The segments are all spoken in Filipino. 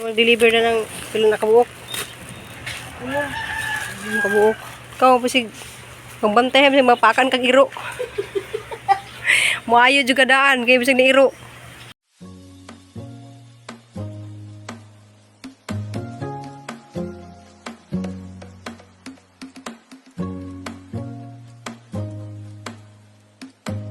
Mag-deliver na ng pila na kabuok. Ano? Kabuok. Ikaw, pasig, magbantay, pasig mapakan kag iro. Maayo juga daan, kaya pasig na iro.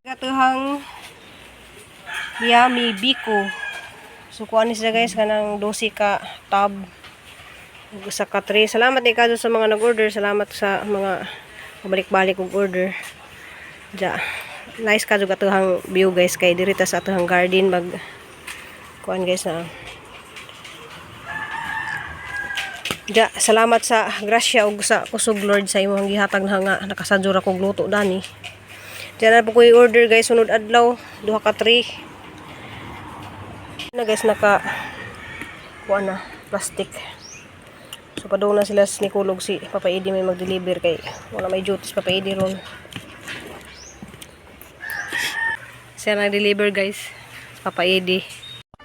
Katuhang Yummy Biko. So kuha ni sila guys kanang 12 ka tab sa ka 3. Salamat ni kaso sa mga nag-order. Salamat sa mga balik-balik og order. Ja. Nice kaso katuhang view guys kay dirita sa atuhang garden mag kuan guys na. Ja, salamat sa grasya ug sa kusog Lord sa imong gihatag na nga nakasadyo ra kog luto dani. Diyan na po ko i-order guys, sunod adlaw, 2 ka 3. Na guys, kuha na, plastic. So padung na sila ni Kulog si Papa Edi may mag-deliver kay wala may duties Papa Edi ron. Siya nag-deliver guys, Papa Edi.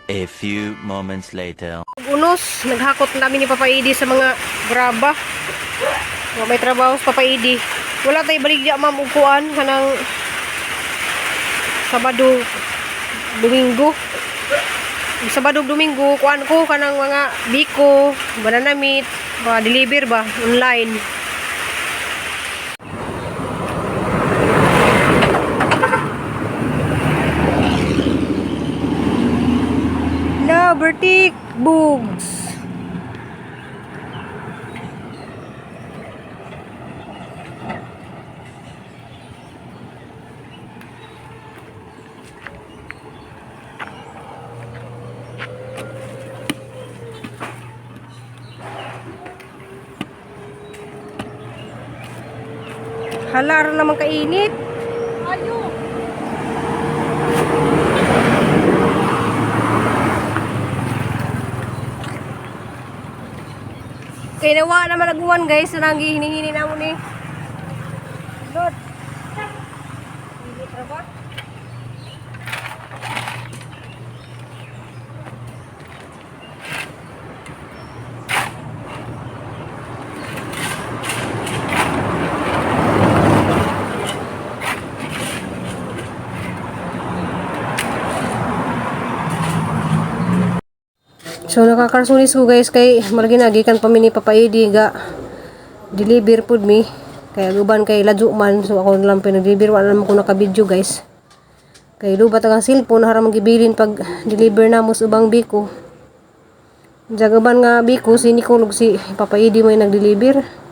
A few moments later. Unos, naghakot namin ni Papa Edi sa mga graba. May trabaho sa Papa Edi. Wala tayo baligya ma'am upuan kanang Sabado, Domingo. Sabado, Domingo, kuan ko kanang mga biko, banana meat, mga deliver ba online. Na Bertik Bugs. Hala, naman kainit. Ayo. Kaya nawa naman naguwan guys. Nang hini-hini na mo ni. Lord. Init na ba? So nakakarsunis ko guys kay marginagikan pa mi ni Papa Edi ga deliver pud mi kay guban kay ladyo man so ako lang pinag-deliver wala naman ko naka-video guys. Kay lubat ang cellphone haram gibilin pag deliver na mo sa ubang biko. Jagaban nga biko si Nicolog si Papa Edi may nag-deliver.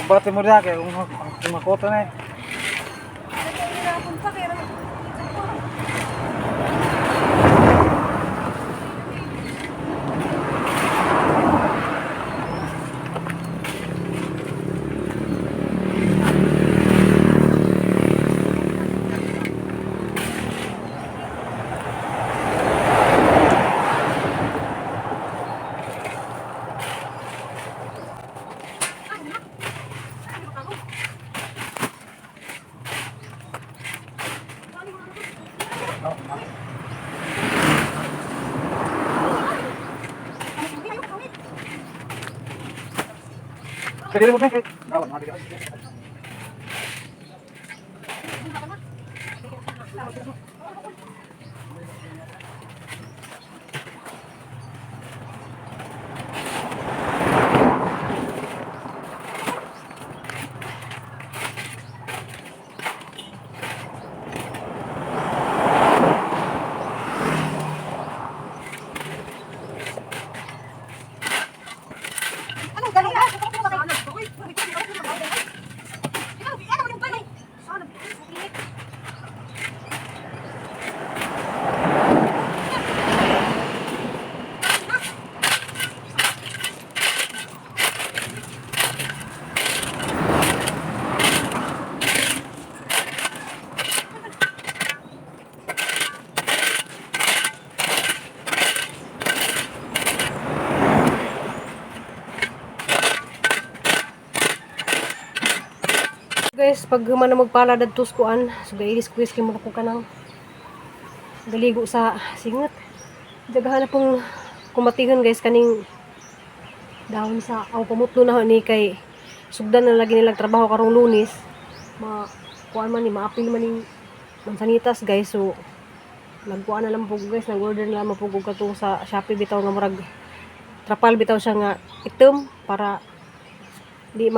Bate mo rin kaya kung makota na eh. Pwede mo kay. Dapat mati ka. Guys, pag human na magpala dadtos kuan, so gailis-kuis kay mo ko kanang galigo sa singot. Dagahan na pong kumatingon guys kaning dahon sa pamutlo na ni kay sugdan na lagi nilang trabaho karong Lunes. Kuan man ni maapil man ning mansanitas guys. So nagkuan na lang po guys, nag-order na lang po katong sa Shopee bitaw nga murag trapal bitaw siya nga item para di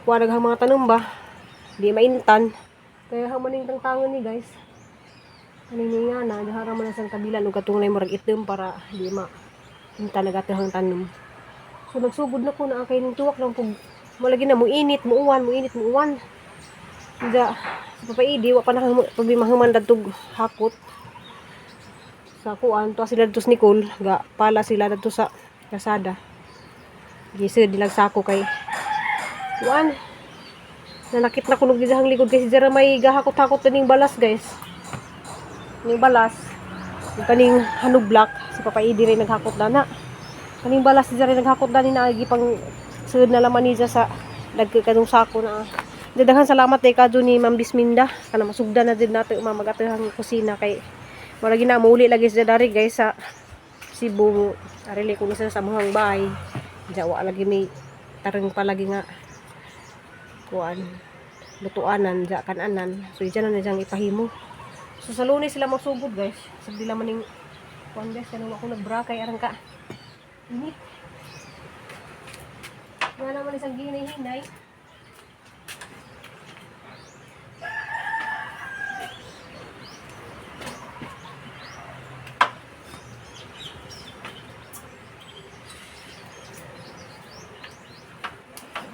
kuan naghang mga tanom ba. Di maintan. Kaya hamaning tangtangan ni guys. Kaning nga na dahara man sang kabilan ug katong murag item para di intan nagatehang tanom. So nagsugod na ko na kay ning tuwak lang pug mo lagi na mo init, mo uwan. Diya sa papaidi wa pa na pagbimahuman dadtog hakot. Sa kuan to sila dito sa Nicole, ga pala sila dito sa kasada. Gisod dilag sako kay kuan. Nanakit na kunog dihang likod kasi dira may gahakot-hakot ning balas guys. Ning balas, yung kaning hanublak si papaidi rin naghakot na. Kaning balas dira rin naghakot na ni naagi pang sud na laman niya sa kanong sako na. Daghan salamat kay kadto ni Ma'am Bisminda kana masugdan na din nato magatehang kusina kay mura gina mauli lagi sa dari guys sa Cebu. Arili ko sa muhang bahay. Jawa lagi may tareng palagi nga kuan lutuanan ja kananan so diyan na jang ipahimo so sa Lunes sila magsugod guys sa dila maning kuan guys kanang ako nagbrakay arang ka init nga naman isang ginay-hinay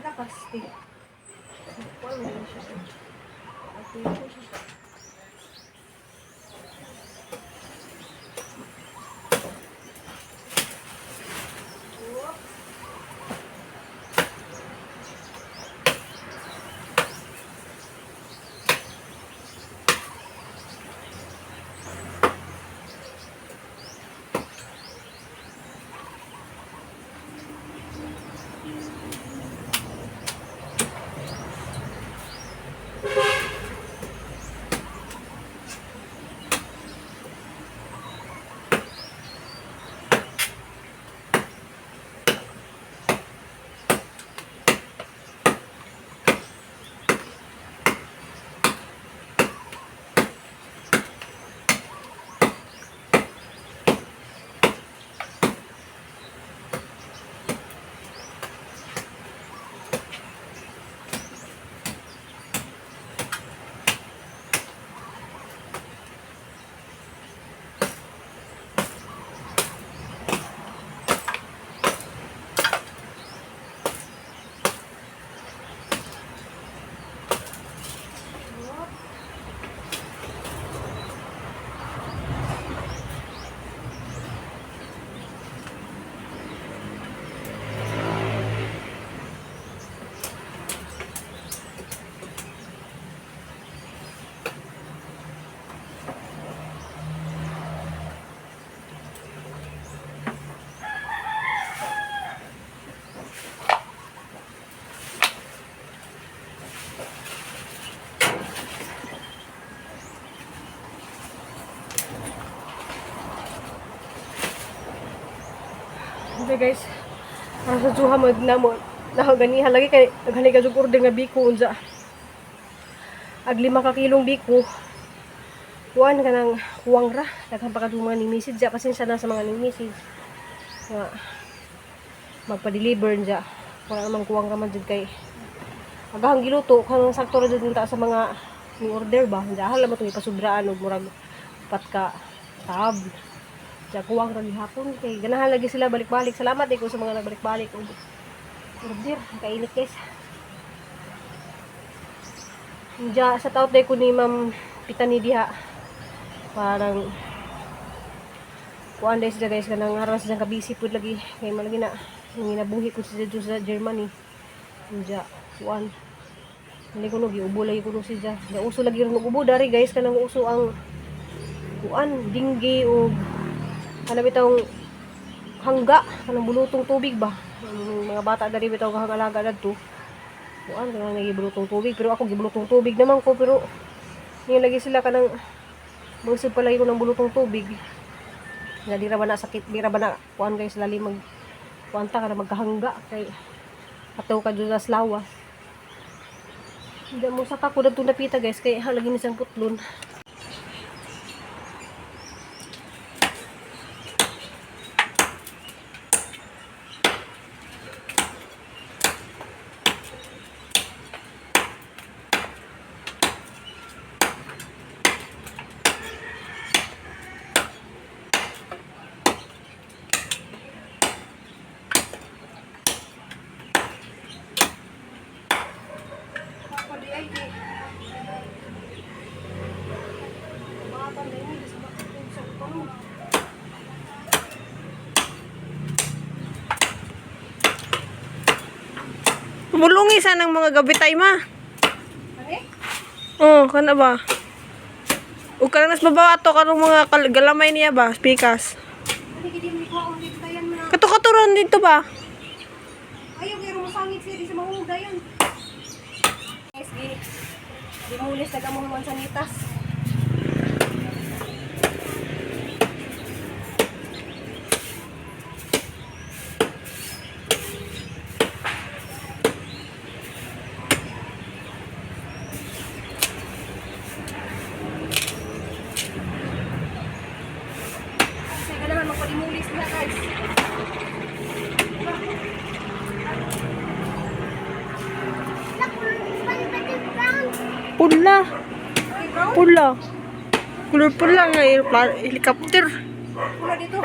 lakas tiga. Okay guys, ang sa suha mo na mo Nakaganihan lagi kay naghani ka jud order nga biko unsa. Ag 5 ka kilong biko. Kuan ka nang kuwang ra. Daghan pa ka mga ni message ja pasensya na sa mga ni message. Nga magpa-deliver dya. Wala namang kuwang ka man jud kay agahang giluto kanang sakto ra jud ta sa mga ni order ba. Dahil mo itong ipasubraan og murag 4 ka tab. Dya kuwang ra gihapon kay ganahan lagi sila balik-balik. Salamat ko sa mga nagbalik-balik og order. Kainit guys. Dya sa taot day ko ni Ma'am Pitani diha. Parang kuan day sila guys kanang aras dyan kabisi pud lagi kay malagi na ginabuhi ko sila dyan sa Germany. Dya kuan hindi ko no giubo lagi ko no siya. Dya uso lagi ron ubo dari guys kanang uso ang kuan dinggi o ano bitawng hangga kanang bulutong tubig ba. Ang mga bata dari bitaw kahangalaga dadto. Kuan kanang nagibulutong tubig pero ako gibulutong tubig naman ko pero niya lagi sila kanang busog pa lagi ko ng bulutong tubig. Nga di ra ba na sakit, di ra ba na kuan guys lali mag kuanta ka na magkahangga kay ataw ka dun sa lawas. Hindi mo sa tako dito napita guys kay halagi ni sang putlon. Bulungi sanang mga gabitay ma. Oh, kana ba? Ug kana nas babawa to karong mga galamay niya ba, spikas. Kato-katuron dito ba? Ayaw kay rumusangit siya di sa mahuga yan. Guys, di mulis na gamong mansanitas. Sige naman magpadimulis na guys. Pula. Pula. Kulor pula nga helicopter. Pula dito.